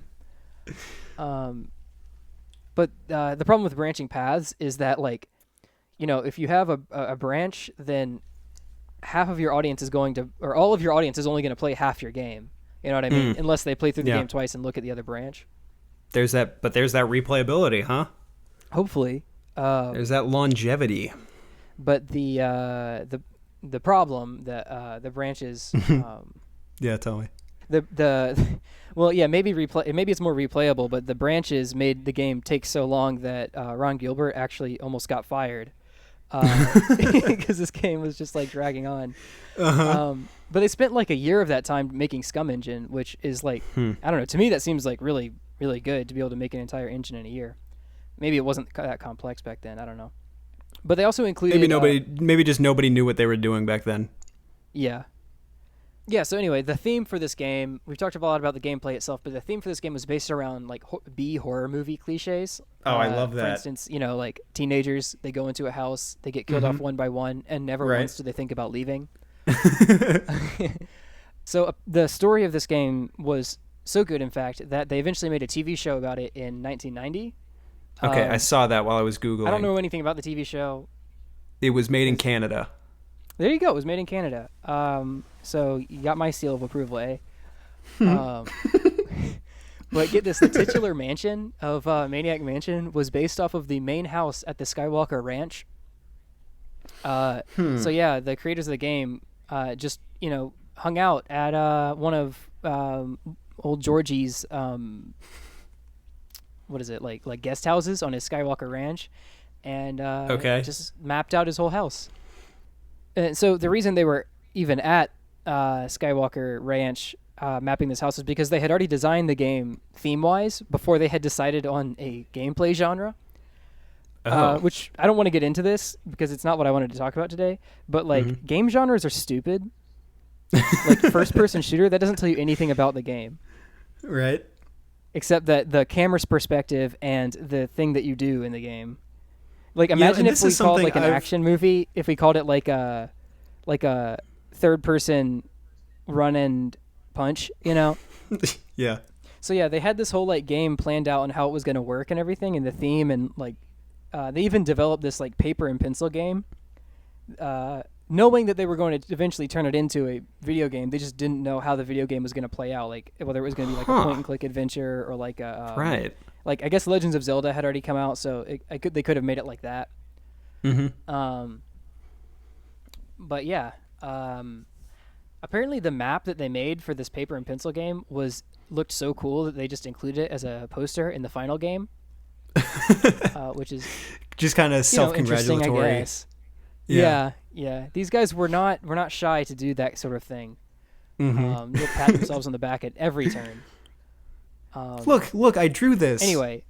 But the problem with branching paths is that if you have a branch, then half of your audience is going to, or all of your audience is only going to play half your game. You know what I mean? Unless they play through the game twice and look at the other branch. There's that replayability, huh? Hopefully. There's that longevity. But the problem that the branches. Yeah, tell me. Maybe it's more replayable, but the branches made the game take so long that Ron Gilbert actually almost got fired because this game was just like dragging on. But they spent like a year of that time making Scum Engine, which is like I don't know. To me, that seems like really, really good to be able to make an entire engine in a year. Maybe it wasn't that complex back then. I don't know. But they also included maybe just nobody knew what they were doing back then. Yeah. Yeah, so anyway, the theme for this game, we've talked a lot about the gameplay itself, but the theme for this game was based around like B horror movie cliches. Oh, I love that. For instance, like teenagers, they go into a house, they get killed off one by one, and never once do they think about leaving. So the story of this game was so good, in fact, that they eventually made a TV show about it in 1990. Okay, I saw that while I was Googling. I don't know anything about the TV show. It was made in Canada. There you go. It was made in Canada. So you got my seal of approval, eh? But get this, the titular mansion of Maniac Mansion was based off of the main house at the Skywalker Ranch. So yeah, the creators of the game just, hung out at one of old Georgie's, what is it, like guest houses on his Skywalker Ranch, and just mapped out his whole house. And so the reason they were even at Skywalker Ranch mapping this house is because they had already designed the game theme-wise before they had decided on a gameplay genre. Which I don't want to get into this because it's not what I wanted to talk about today. But game genres are stupid. Like first-person shooter, that doesn't tell you anything about the game, right? Except that the camera's perspective and the thing that you do in the game. Like imagine if we called like an action movie, if we called it like a third-person run and punch, Yeah. So yeah, they had this whole like game planned out on how it was going to work and everything, and the theme, and like they even developed this like paper and pencil game, knowing that they were going to eventually turn it into a video game. They just didn't know how the video game was going to play out, like whether it was going to be like a point-and-click adventure or like a right. Like I guess Legends of Zelda had already come out, so they could have made it like that. But yeah, apparently the map that they made for this paper and pencil game looked so cool that they just included it as a poster in the final game, which is just kind of self-congratulatory, I guess. Yeah. These guys were not shy to do that sort of thing. They'll pat themselves on the back at every turn. Look, I drew this. Anyway.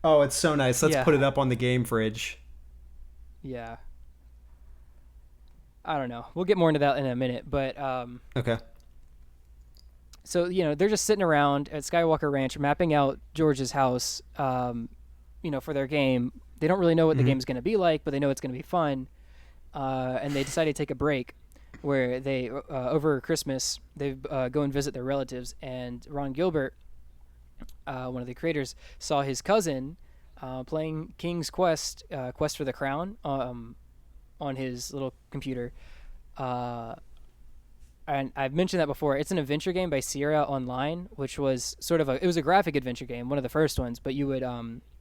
Oh, it's so nice. Let's put it up on the game fridge. Yeah. I don't know. We'll get more into that in a minute, but okay. So, they're just sitting around at Skywalker Ranch mapping out George's house, for their game. They don't really know what the game's going to be like, but they know it's going to be fun. And they decided to take a break where they, over Christmas, they go and visit their relatives. And Ron Gilbert, one of the creators, saw his cousin playing King's Quest, Quest for the Crown, on his little computer. And I've mentioned that before. It's an adventure game by Sierra Online, which was it was a graphic adventure game, one of the first ones, but you would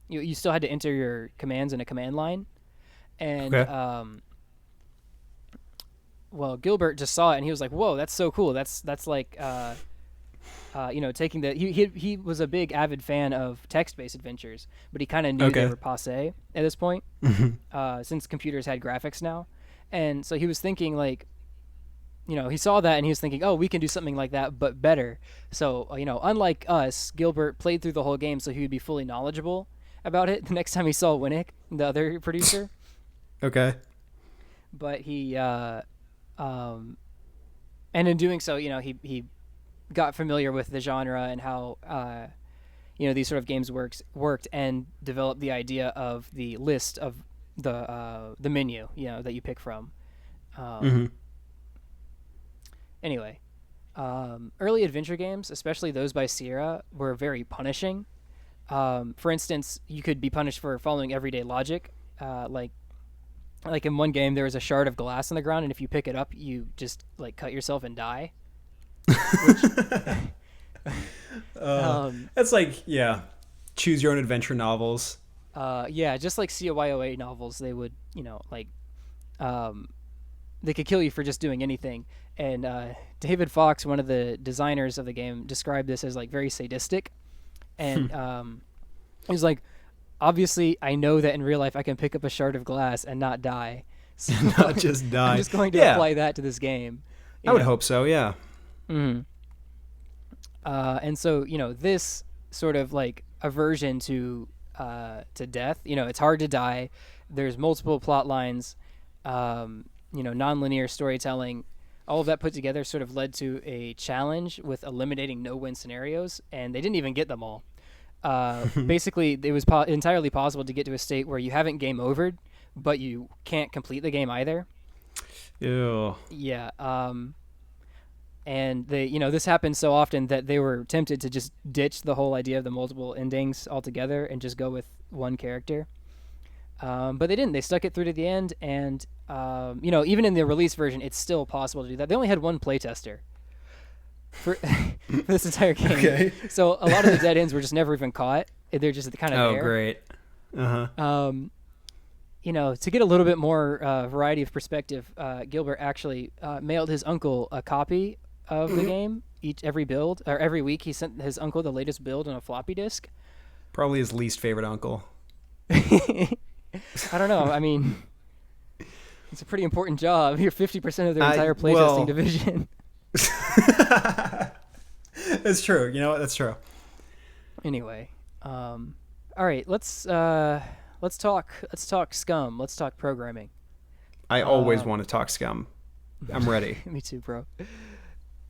you still had to enter your commands in a command line. And Gilbert just saw it and he was like, "Whoa, that's so cool. That's like taking the he was a big avid fan of text-based adventures, but he kind of knew they were passé at this point since computers had graphics now. And so he was thinking like, he saw that and he was thinking, oh, we can do something like that, but better. So, unlike us, Gilbert played through the whole game so he would be fully knowledgeable about it the next time he saw Winnick, the other producer. Okay. But he, and in doing so, he got familiar with the genre and how, these sort of games worked and developed the idea of the list of the menu, that you pick from. Anyway, early adventure games, especially those by Sierra, were very punishing. For instance, you could be punished for following everyday logic. Like in one game, there was a shard of glass on the ground, and if you pick it up, you just cut yourself and die. That's choose your own adventure novels. Just like COYOA novels, they would, they could kill you for just doing anything. And David Fox, one of the designers of the game, described this as very sadistic. And he was like, obviously, I know that in real life I can pick up a shard of glass and not die. So not just die. I'm just going to apply that to this game. I would hope so, yeah. Mm-hmm. And so, this sort of aversion to death, it's hard to die. There's multiple plot lines, nonlinear storytelling. All of that put together sort of led to a challenge with eliminating no-win scenarios, and they didn't even get them all. Basically, it was entirely possible to get to a state where you haven't game overed, but you can't complete the game either. Ew. Yeah. And they, this happened so often that they were tempted to just ditch the whole idea of the multiple endings altogether and just go with one character. But they didn't. They stuck it through to the end, and even in the release version, it's still possible to do that. They only had one playtester for this entire game. Okay. So a lot of the dead ends were just never even caught. They're just kind of there. Oh, great. Uh-huh. To get a little bit more variety of perspective, Gilbert actually mailed his uncle a copy of the game every week. He sent his uncle the latest build on a floppy disk. Probably his least favorite uncle. I don't know. I mean, it's a pretty important job. You're 50% of their entire playtesting division. That's true. You know what? That's true. Anyway, all right. Let's talk Scum. Let's talk programming. I always want to talk Scum. I'm ready. Me too, bro.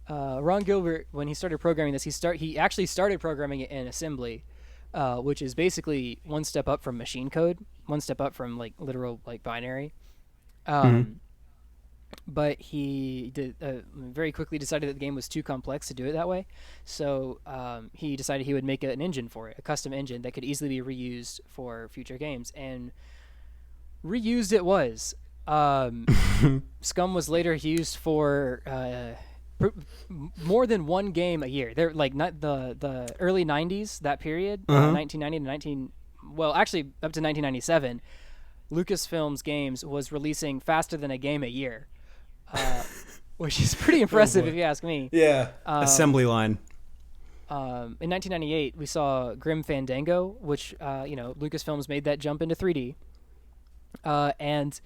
Ron Gilbert, when he started programming this, he actually started programming it in assembly, which is basically one step up from machine code, one step up from literal binary. But he very quickly decided that the game was too complex to do it that way. So he decided he would make an engine for it, a custom engine that could easily be reused for future games. And reused it was. Scum was later used for more than one game a year. They're not the early 90s, that period, 1990 to actually up to 1997. Lucasfilm's games was releasing faster than a game a year. Which is pretty impressive if you ask me. Yeah, assembly line. In 1998, we saw Grim Fandango, which Lucasfilms made that jump into 3D, and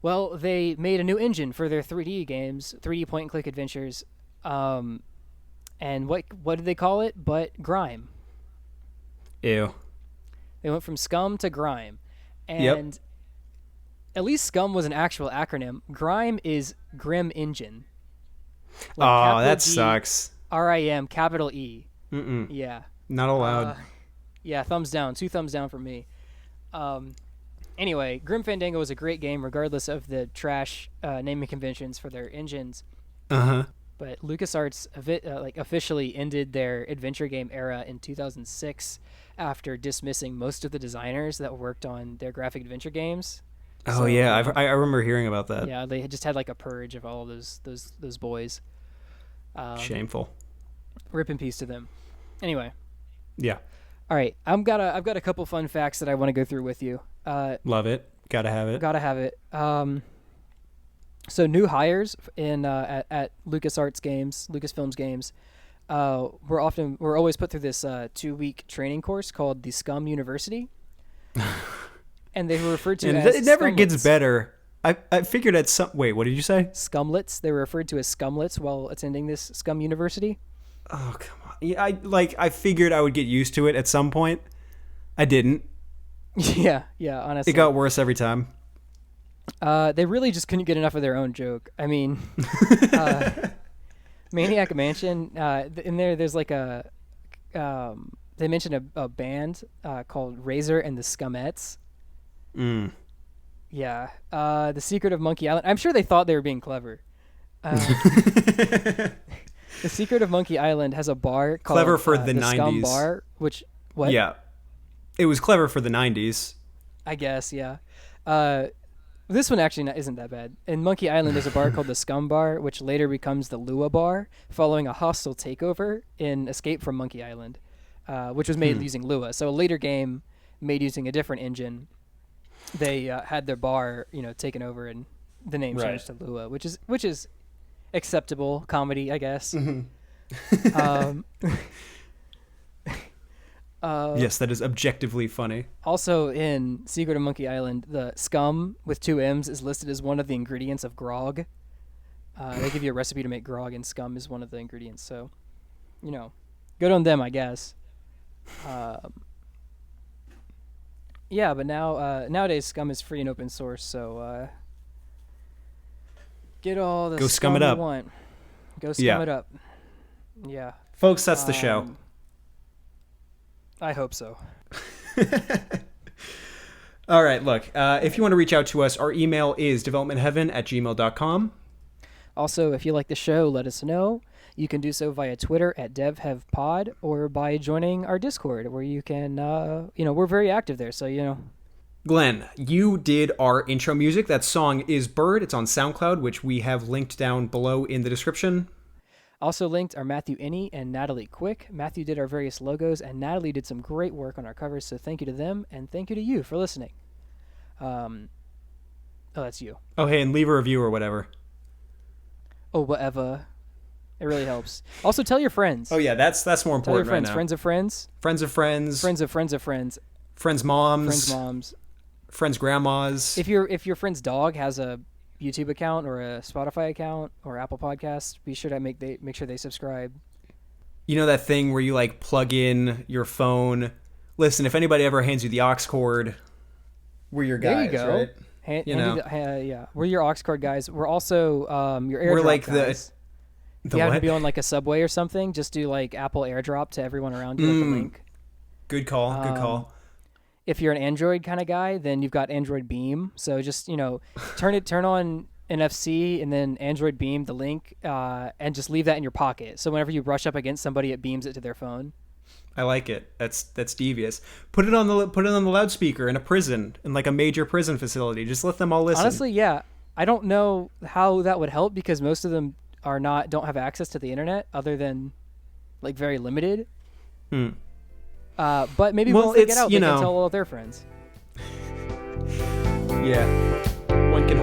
they made a new engine for their 3D games, 3D point-and-click adventures, and what did they call it? But Grime. Ew. They went from Scum to Grime. And at least Scum was an actual acronym. Grime is Grim Engine. Like that sucks. RIM, capital E. Mm-mm. Yeah. Not allowed. Yeah, thumbs down. 2 thumbs down for me. Anyway, Grim Fandango was a great game, regardless of the trash naming conventions for their engines. Uh-huh. But LucasArts officially ended their adventure game era in 2006 after dismissing most of the designers that worked on their graphic adventure games. Oh, so, yeah, I remember hearing about that. Yeah, they just had like a purge of all those boys. Shameful. Rip in peace to them. Anyway. Yeah. All right, I've got a couple fun facts that I want to go through with you. Love it. Gotta have it. So new hires in at LucasArts games, Lucasfilms games, we're always put through this 2-week training course called the Scum University, and they were referred to as it never scumlets. Gets better. I figured at some. Wait, what did you say? Scumlets. They were referred to as scumlets while attending this Scum University. Oh, come on. Yeah, I figured I would get used to it at some point. I didn't. Yeah, honestly. It got worse every time. They really just couldn't get enough of their own joke. I mean, Maniac Mansion, in there's like they mentioned a band called Razor and the Scumettes. Mm. Yeah. The Secret of Monkey Island. I'm sure they thought they were being clever. The Secret of Monkey Island has a bar called clever for the 90s. Scum Bar, which what? Yeah, it was clever for the 90s. I guess, yeah. This one actually isn't that bad. In Monkey Island, there's a bar called the Scum Bar, which later becomes the Lua Bar, following a hostile takeover in Escape from Monkey Island, which was made using Lua. So a later game made using a different engine, they had their bar, taken over, and the name changed to Lua, which is acceptable comedy, I guess. Mm-hmm. Yes, that is objectively funny. Also, in Secret of Monkey Island, the scum with 2 M's is listed as one of the ingredients of grog. They give you a recipe to make grog, and scum is one of the ingredients. So, good on them, I guess. Yeah, but nowadays scum is free and open source, so get all the scum you want. Go scum it up. Yeah. Folks, that's the show. I hope so. All right, look, if you want to reach out to us, our email is developmentheaven@gmail.com. Also, if you like the show, let us know. You can do so via Twitter at DevHevPod or by joining our Discord, where you can, we're very active there, so, Glenn, you did our intro music. That song is Bird. It's on SoundCloud, which we have linked down below in the description. Also linked are Matthew Inney and Natalie Quick. Matthew did our various logos, and Natalie did some great work on our covers, so thank you to them, and thank you to you for listening. That's you. Oh, hey, and leave a review or whatever. Oh, whatever. It really helps. Also, tell your friends. Oh, yeah, that's more important. Tell your friends. Right now. Friends of friends. Friends of friends. Friends of friends of friends. Friends' moms. Friends' moms. Friends' grandmas. If your friend's dog has a YouTube account or a Spotify account or Apple Podcasts, be sure to make sure they subscribe. You know that thing where you plug in your phone? Listen, if anybody ever hands you the aux cord, we're your guys, there you go. right? Yeah, we're your aux cord guys. We're also your AirDrop we're like guys. The you have what? to be on a subway or something, just do Apple AirDrop to everyone around you with the link. Good call. Good call. If you're an Android kind of guy, then you've got Android Beam. So just turn on NFC and then Android Beam the link, and just leave that in your pocket. So whenever you brush up against somebody, it beams it to their phone. I like it. That's devious. Put it on the loudspeaker in a prison, in a major prison facility. Just let them all listen. Honestly, yeah. I don't know how that would help because most of them don't have access to the internet other than very limited. But maybe once they get out, they can tell all of their friends. Yeah. One can